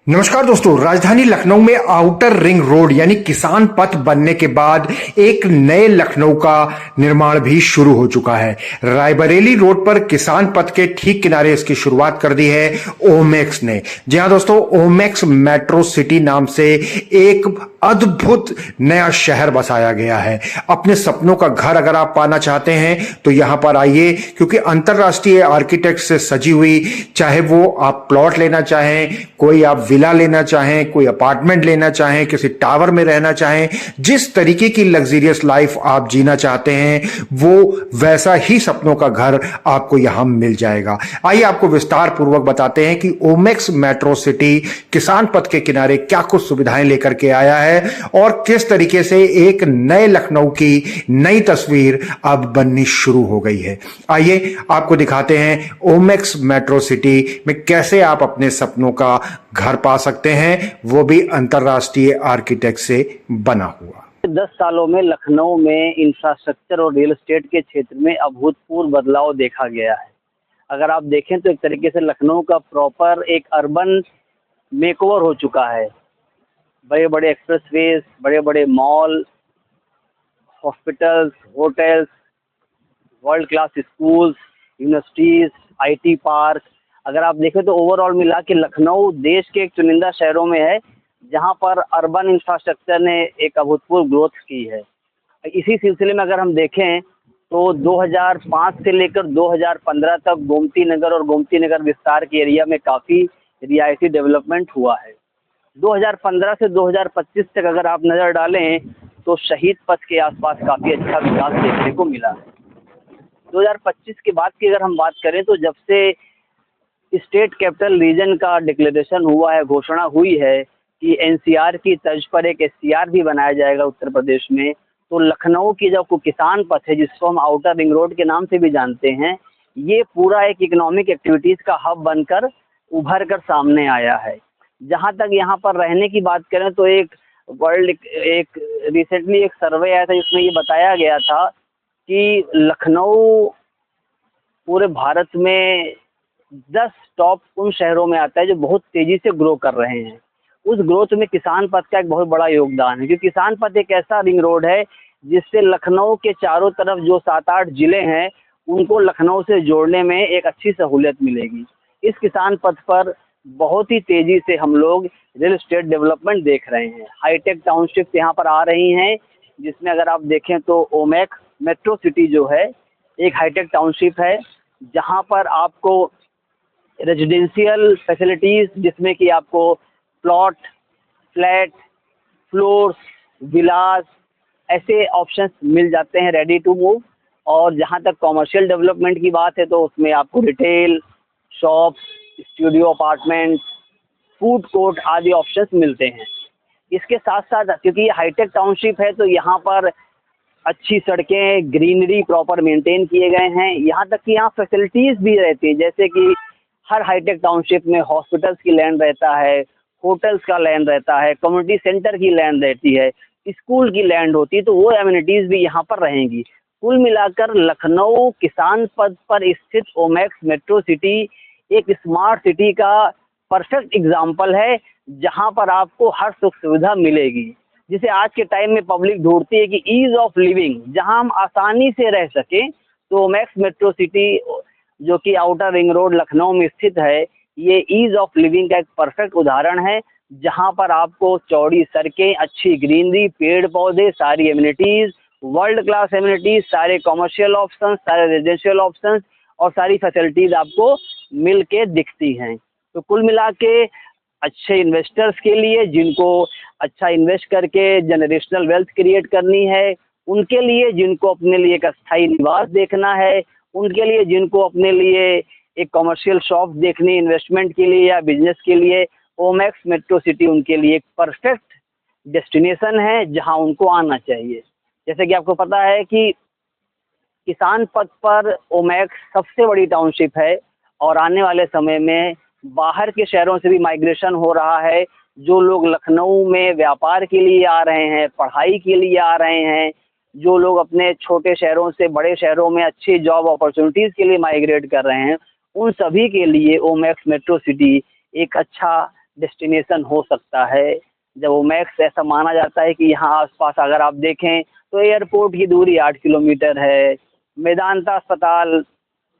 नमस्कार दोस्तों। राजधानी लखनऊ में आउटर रिंग रोड यानी किसान पथ बनने के बाद एक नए लखनऊ का निर्माण भी शुरू हो चुका है। रायबरेली रोड पर किसान पथ के ठीक किनारे इसकी शुरुआत कर दी है ओमेक्स ने। जी हां दोस्तों, ओमेक्स मेट्रो सिटी नाम से एक अद्भुत नया शहर बसाया गया है। अपने सपनों का घर अगर आप पाना चाहते हैं तो यहां पर आइए, क्योंकि अंतरराष्ट्रीय आर्किटेक्ट से सजी हुई, चाहे वो आप प्लॉट लेना चाहें, कोई आप विला लेना चाहें, कोई अपार्टमेंट लेना चाहें, किसी टावर में रहना चाहें, जिस तरीके की लग्जरियस लाइफ आप जीना चाहते हैं वो वैसा ही सपनों का घर आपको यहां मिल जाएगा। आइए आपको विस्तार पूर्वक बताते हैं कि ओमेक्स मेट्रो सिटी किसान पथ के किनारे क्या कुछ सुविधाएं लेकर के आया है और किस तरीके से एक नए लखनऊ की नई तस्वीर अब बननी शुरू हो गई है। आइए आपको दिखाते हैं ओमेक्स मेट्रो सिटी में कैसे आप अपने सपनों का घर पा सकते हैं, वो भी अंतरराष्ट्रीय आर्किटेक्ट से बना हुआ। 10 सालों में लखनऊ में इंफ्रास्ट्रक्चर और रियल एस्टेट के क्षेत्र में अभूतपूर्व बदलाव देखा गया है। अगर आप देखें तो एक तरीके से लखनऊ का प्रॉपर एक अर्बन मेकओवर हो चुका है। बड़े बड़े एक्सप्रेसवेज, बड़े बड़े mall, hospitals, hotels, world class schools, universities, IT park. अगर आप देखें तो ओवरऑल मिला के लखनऊ देश के एक चुनिंदा शहरों में है जहां पर अर्बन इंफ्रास्ट्रक्चर ने एक अभूतपूर्व ग्रोथ की है। इसी सिलसिले में अगर हम देखें तो 2005 से लेकर 2015 तक गोमती नगर और गोमती नगर विस्तार के एरिया में काफ़ी रियायती डेवलपमेंट हुआ है। 2015 से 2025 तक अगर आप नज़र डालें तो शहीद पथ के आसपास काफ़ी अच्छा विकास देखने को मिला है। 2025 के बाद की अगर हम बात करें तो जब से स्टेट कैपिटल रीजन का डिक्लेरेशन हुआ है, घोषणा हुई है कि एनसीआर की तर्ज पर एक एससीआर भी बनाया जाएगा उत्तर प्रदेश में, तो लखनऊ की जो किसान पथ है जिसको हम आउटर रिंग रोड के नाम से भी जानते हैं, ये पूरा एक इकोनॉमिक एक्टिविटीज़ का हब बनकर उभर कर सामने आया है। जहाँ तक यहाँ पर रहने की बात करें तो एक रिसेंटली एक सर्वे आया था जिसमें ये बताया गया था कि लखनऊ पूरे भारत में 10 टॉप उन शहरों में आता है जो बहुत तेज़ी से ग्रो कर रहे हैं। उस ग्रोथ में किसान पथ का एक बहुत बड़ा योगदान है, क्योंकि किसान पथ एक ऐसा रिंग रोड है जिससे लखनऊ के चारों तरफ जो 7-8 ज़िले हैं उनको लखनऊ से जोड़ने में एक अच्छी सहूलियत मिलेगी। इस किसान पथ पर बहुत ही तेज़ी से हम लोग रियल एस्टेट डेवलपमेंट देख रहे हैं। हाईटेक टाउनशिप यहाँ पर आ रही हैं, जिसमें अगर आप देखें तो ओमेक्स मेट्रो सिटी जो है एक हाईटेक टाउनशिप है, जहाँ पर आपको रेजिडेंशियल फैसिलिटीज़ जिसमें कि आपको प्लॉट, फ्लैट, फ्लोर्स, विलास ऐसे ऑप्शंस मिल जाते हैं रेडी टू मूव। और जहाँ तक कॉमर्शियल डेवलपमेंट की बात है तो उसमें आपको retail, shops, studio apartment, food court आदि ऑप्शंस मिलते हैं। इसके साथ साथ क्योंकि ये हाईटेक टाउनशिप है तो यहाँ पर अच्छी सड़कें, ग्रीनरी प्रॉपर मेंटेन किए गए हैं। यहाँ तक कि यहाँ फैसिलिटीज़ भी रहती है, जैसे कि हर हाईटेक टाउनशिप में हॉस्पिटल्स की लैंड रहता है, होटल्स का लैंड रहता है, कम्युनिटी सेंटर की लैंड रहती है, स्कूल की लैंड होती है, तो वो एमिनिटीज़ भी यहाँ पर रहेंगी। कुल मिलाकर लखनऊ किसान पथ पर स्थित ओमेक्स मेट्रो सिटी एक स्मार्ट सिटी का परफेक्ट एग्जाम्पल है, जहाँ पर आपको हर सुख सुविधा मिलेगी, जिसे आज के टाइम में पब्लिक ढूंढती है कि ईज़ ऑफ लिविंग, जहाँ हम आसानी से रह सकें। तो ओमेक्स मेट्रो सिटी जो कि आउटर रिंग रोड लखनऊ में स्थित है, ये ईज़ ऑफ लिविंग का एक परफेक्ट उदाहरण है, जहाँ पर आपको चौड़ी सड़कें, अच्छी ग्रीनरी, पेड़ पौधे, सारी एमिनिटीज़, वर्ल्ड क्लास एमिनिटीज़, सारे कॉमर्शियल ऑप्शंस, सारे रेजिडेंशियल ऑप्शंस और सारी फैसिलिटीज़ आपको मिल के दिखती हैं। तो कुल मिला के अच्छे इन्वेस्टर्स के लिए, जिनको अच्छा इन्वेस्ट करके जनरेशनल वेल्थ क्रिएट करनी है, उनके लिए, जिनको अपने लिए एक अस्थायी निवास देखना है, उनके लिए, जिनको अपने लिए एक कमर्शियल शॉप देखनी इन्वेस्टमेंट के लिए या बिजनेस के लिए, ओमेक्स मेट्रो सिटी उनके लिए एक परफेक्ट डेस्टिनेशन है जहां उनको आना चाहिए। जैसे कि आपको पता है कि किसान पथ पर ओमेक्स सबसे बड़ी टाउनशिप है और आने वाले समय में बाहर के शहरों से भी माइग्रेशन हो रहा है। जो लोग लखनऊ में व्यापार के लिए आ रहे हैं, पढ़ाई के लिए आ रहे हैं, जो लोग अपने छोटे शहरों से बड़े शहरों में अच्छी जॉब अपॉर्चुनिटीज़ के लिए माइग्रेट कर रहे हैं, उन सभी के लिए ओमेक्स मेट्रो सिटी एक अच्छा डेस्टिनेशन हो सकता है। जब ओमैक्स ऐसा माना जाता है कि यहाँ आसपास अगर आप देखें तो एयरपोर्ट की दूरी 8 किलोमीटर है, मेदांता अस्पताल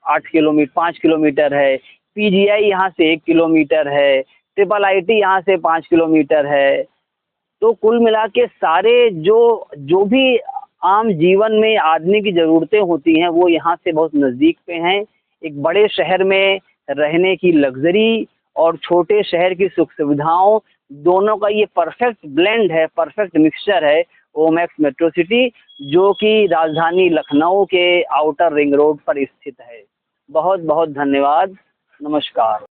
5 किलोमीटर है, पीजीआई यहाँ से 1 किलोमीटर है, ट्रिपल आईटी यहाँ से 5 किलोमीटर है। तो कुल मिला के सारे जो भी आम जीवन में आदमी की ज़रूरतें होती हैं वो यहाँ से बहुत नज़दीक पे हैं। एक बड़े शहर में रहने की लग्जरी और छोटे शहर की सुख सुविधाओं, दोनों का ये परफेक्ट ब्लेंड है, परफेक्ट मिक्सचर है ओमैक्स मेट्रो सिटी, जो कि राजधानी लखनऊ के आउटर रिंग रोड पर स्थित है। बहुत बहुत धन्यवाद। नमस्कार।